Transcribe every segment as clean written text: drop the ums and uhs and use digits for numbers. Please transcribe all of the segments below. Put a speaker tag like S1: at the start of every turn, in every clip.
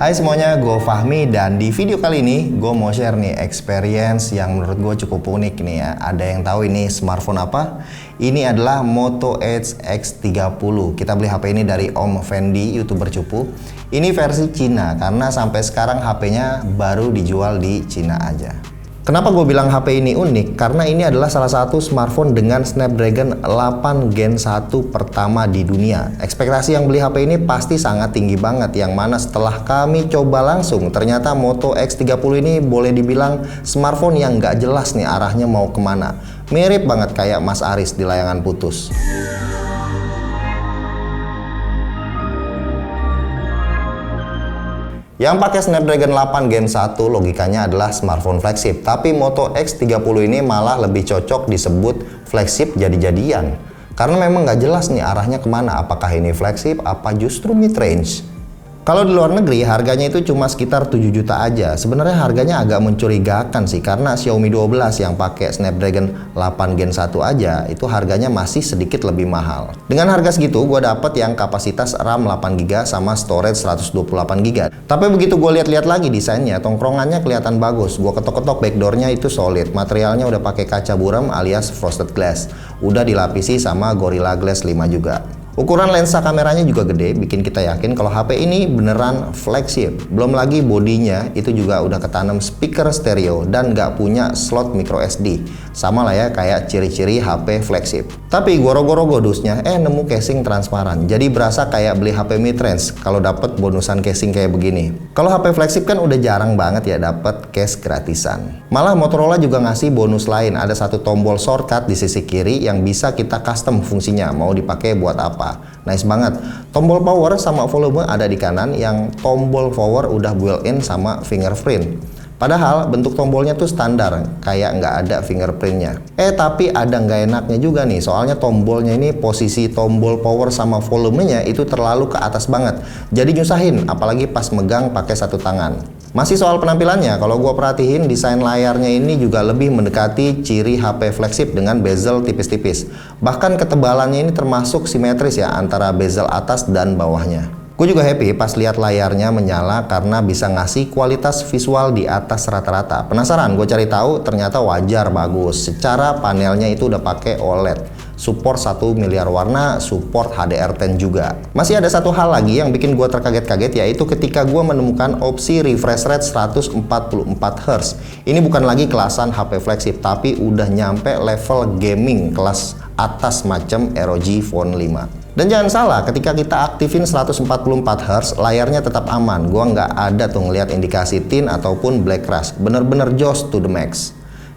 S1: Hai semuanya, gue Fahmi dan di video kali ini gue mau share nih experience yang menurut gue cukup unik nih ya. Ada yang tahu ini smartphone apa? Ini adalah Moto Edge X30. Kita beli HP ini dari Om Fendi, YouTuber cupu. Ini versi Cina karena sampai sekarang HP-nya baru dijual di Cina aja. Kenapa gue bilang HP ini unik? Karena ini adalah salah satu smartphone dengan Snapdragon 8 Gen 1 pertama di dunia. Ekspektasi yang beli HP ini pasti sangat tinggi banget, yang mana setelah kami coba langsung, ternyata Moto X30 ini boleh dibilang smartphone yang nggak jelas nih arahnya mau kemana. Mirip banget kayak Mas Aris di Layangan Putus. Yang pakai Snapdragon 8 Gen 1 logikanya adalah smartphone flagship, tapi Moto X30 ini malah lebih cocok disebut flagship jadi-jadian. Karena memang nggak jelas nih arahnya kemana, apakah ini flagship, apa justru mid-range. Kalau di luar negeri harganya itu cuma sekitar 7 juta aja. Sebenarnya harganya agak mencurigakan sih, karena Xiaomi 12 yang pakai Snapdragon 8 Gen 1 aja itu harganya masih sedikit lebih mahal. Dengan harga segitu gue dapet yang kapasitas RAM 8GB sama storage 128GB. Tapi begitu gue lihat-lihat lagi desainnya, tongkrongannya kelihatan bagus. Gue ketok-ketok backdoornya itu solid. Materialnya udah pakai kaca buram alias frosted glass. Udah dilapisi sama Gorilla Glass 5 juga. Ukuran lensa kameranya juga gede, bikin kita yakin kalau HP ini beneran flagship. Belum lagi bodinya itu juga udah ketanam speaker stereo dan nggak punya slot micro SD. Sama lah ya kayak ciri-ciri HP flagship. Tapi goro-goro godusnya, nemu casing transparan. Jadi berasa kayak beli HP mid-range kalau dapet bonusan casing kayak begini. Kalau HP flagship kan udah jarang banget ya dapet case gratisan. Malah Motorola juga ngasih bonus lain. Ada satu tombol shortcut di sisi kiri yang bisa kita custom fungsinya, mau dipakai buat apa. Nice banget. Tombol power sama volume ada di kanan, yang tombol power udah built-in sama fingerprint. Padahal bentuk tombolnya tuh standar, kayak nggak ada fingerprintnya. Tapi ada nggak enaknya juga nih, soalnya tombolnya ini posisi tombol power sama volumenya itu terlalu ke atas banget. Jadi nyusahin, apalagi pas megang pakai satu tangan. Masih soal penampilannya, kalau gue perhatiin desain layarnya ini juga lebih mendekati ciri HP flagship dengan bezel tipis-tipis. Bahkan ketebalannya ini termasuk simetris ya antara bezel atas dan bawahnya. Gue juga happy pas lihat layarnya menyala karena bisa ngasih kualitas visual di atas rata-rata. Penasaran, gue cari tahu, ternyata wajar bagus. Secara panelnya itu udah pakai OLED. Support 1 miliar warna, support HDR10 juga. Masih ada satu hal lagi yang bikin gue terkaget-kaget, yaitu ketika gue menemukan opsi refresh rate 144Hz. Ini bukan lagi kelasan HP flagship, tapi udah nyampe level gaming kelas atas macam ROG Phone 5. Dan jangan salah, ketika kita aktifin 144Hz, layarnya tetap aman. Gua nggak ada tuh ngeliat indikasi tint ataupun black crash. Bener-bener joss to the max.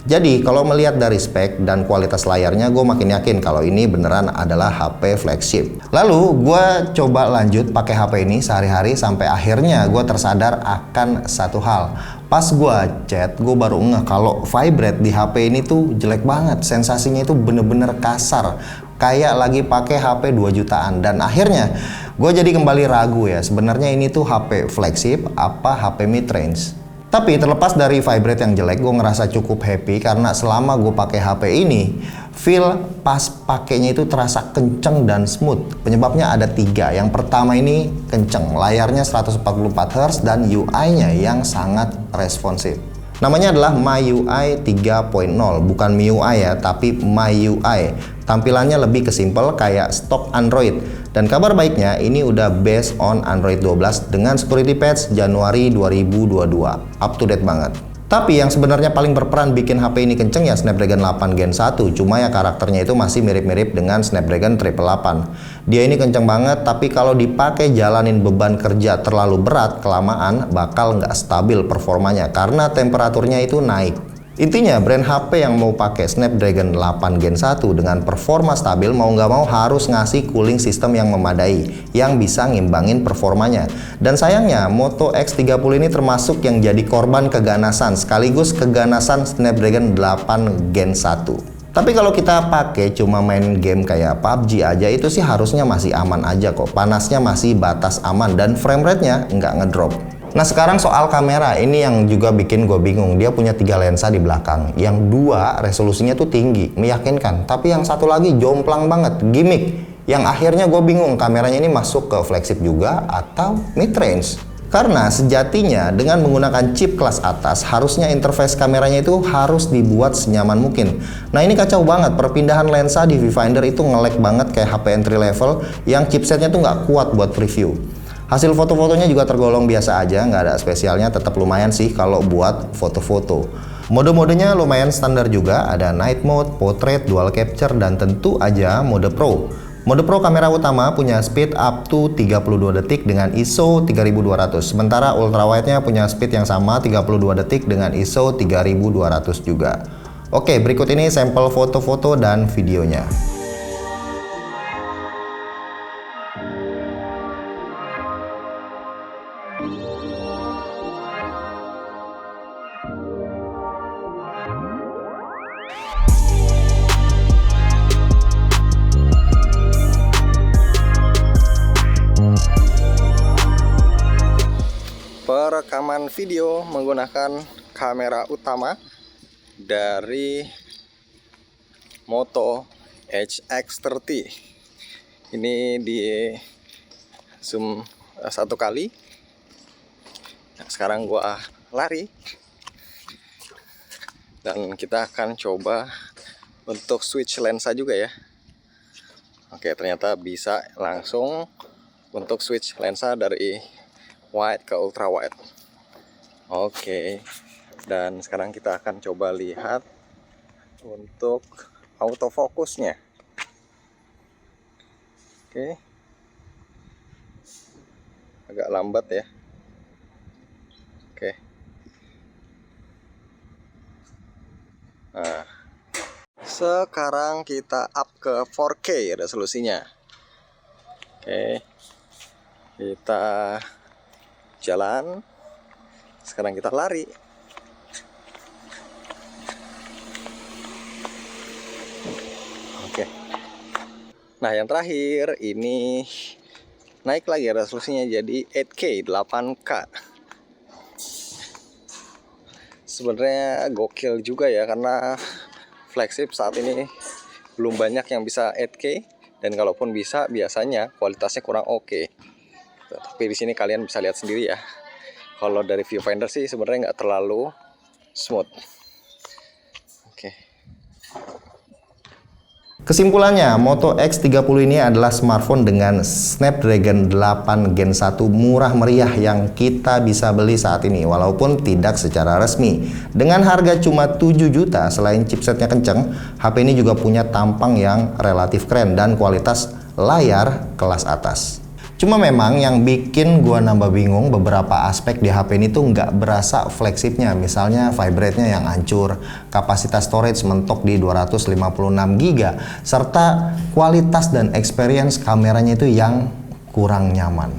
S1: Jadi kalau melihat dari spek dan kualitas layarnya, gue makin yakin kalau ini beneran adalah HP flagship. Lalu gue coba lanjut pakai HP ini sehari-hari sampai akhirnya gue tersadar akan satu hal. Pas gue chat, gue baru ngeh kalau vibrate di HP ini tuh jelek banget. Sensasinya itu bener-bener kasar, kayak lagi pakai HP 2 jutaan. Dan akhirnya gue jadi kembali ragu ya, sebenarnya ini tuh HP flagship apa HP mid-range. Tapi terlepas dari vibrate yang jelek, gue ngerasa cukup happy karena selama gue pakai HP ini, feel pas pakainya itu terasa kenceng dan smooth. Penyebabnya ada 3. Yang pertama ini kenceng, layarnya 144Hz dan UI-nya yang sangat responsif. Namanya adalah MIUI 3.0, bukan MIUI ya, tapi MIUI. Tampilannya lebih ke simple kayak stok Android. Dan kabar baiknya ini udah based on Android 12 dengan security patch Januari 2022. Up to date banget. Tapi yang sebenarnya paling berperan bikin HP ini kenceng ya Snapdragon 8 Gen 1. Cuma ya karakternya itu masih mirip-mirip dengan Snapdragon 888. Dia ini kenceng banget, tapi kalau dipakai jalanin beban kerja terlalu berat, kelamaan bakal nggak stabil performanya karena temperaturnya itu naik. Intinya brand HP yang mau pakai Snapdragon 8 Gen 1 dengan performa stabil mau nggak mau harus ngasih cooling system yang memadai yang bisa ngimbangin performanya. Dan sayangnya Moto X30 ini termasuk yang jadi korban keganasan sekaligus keganasan Snapdragon 8 Gen 1. Tapi kalau kita pakai cuma main game kayak PUBG aja itu sih harusnya masih aman aja kok. Panasnya masih batas aman dan frame rate-nya nggak ngedrop. Nah sekarang soal kamera, ini yang juga bikin gue bingung. Dia punya 3 lensa di belakang, yang 2 resolusinya tuh tinggi, meyakinkan. Tapi yang satu lagi jomplang banget, gimmick. Yang akhirnya gue bingung kameranya ini masuk ke flagship juga atau mid range. Karena sejatinya dengan menggunakan chip kelas atas, harusnya interface kameranya itu harus dibuat senyaman mungkin. Nah ini kacau banget, perpindahan lensa di viewfinder itu nge-lag banget kayak HP entry level yang chipsetnya tuh nggak kuat buat preview. Hasil foto-fotonya juga tergolong biasa aja, nggak ada spesialnya, tetap lumayan sih kalau buat foto-foto. Mode-modenya lumayan standar juga, ada night mode, portrait, dual capture, dan tentu aja mode pro. Mode Pro kamera utama punya speed up to 32 detik dengan ISO 3200. Sementara ultrawide-nya punya speed yang sama 32 detik dengan ISO 3200 juga. Oke, berikut ini sampel foto-foto dan videonya. Perekaman video menggunakan kamera utama dari Moto HX30. Ini di zoom satu kali. Nah, sekarang gua lari dan kita akan coba untuk switch lensa juga ya. Oke, ternyata bisa langsung untuk switch lensa dari wide ke ultra wide. Oke, dan sekarang kita akan coba lihat untuk autofokusnya. Oke, agak lambat ya. Oke, nah sekarang kita up ke 4K resolusinya. Oke, kita jalan. Sekarang kita lari. Oke. Nah, yang terakhir ini naik lagi resolusinya jadi 8K, 8K. Sebenarnya gokil juga ya, karena flagship saat ini belum banyak yang bisa 8K, dan kalaupun bisa biasanya kualitasnya kurang oke. Tapi di sini kalian bisa lihat sendiri ya. Kalau dari viewfinder sih sebenarnya nggak terlalu smooth. Oke. Kesimpulannya, Moto X30 ini adalah smartphone dengan Snapdragon 8 Gen 1 murah meriah yang kita bisa beli saat ini walaupun tidak secara resmi. Dengan harga cuma 7 juta, selain chipsetnya kenceng, HP ini juga punya tampang yang relatif keren dan kualitas layar kelas atas. Cuma memang yang bikin gua nambah bingung beberapa aspek di HP ini tuh nggak berasa flagshipnya. Misalnya vibrate-nya yang hancur, kapasitas storage mentok di 256 GB, serta kualitas dan experience kameranya itu yang kurang nyaman.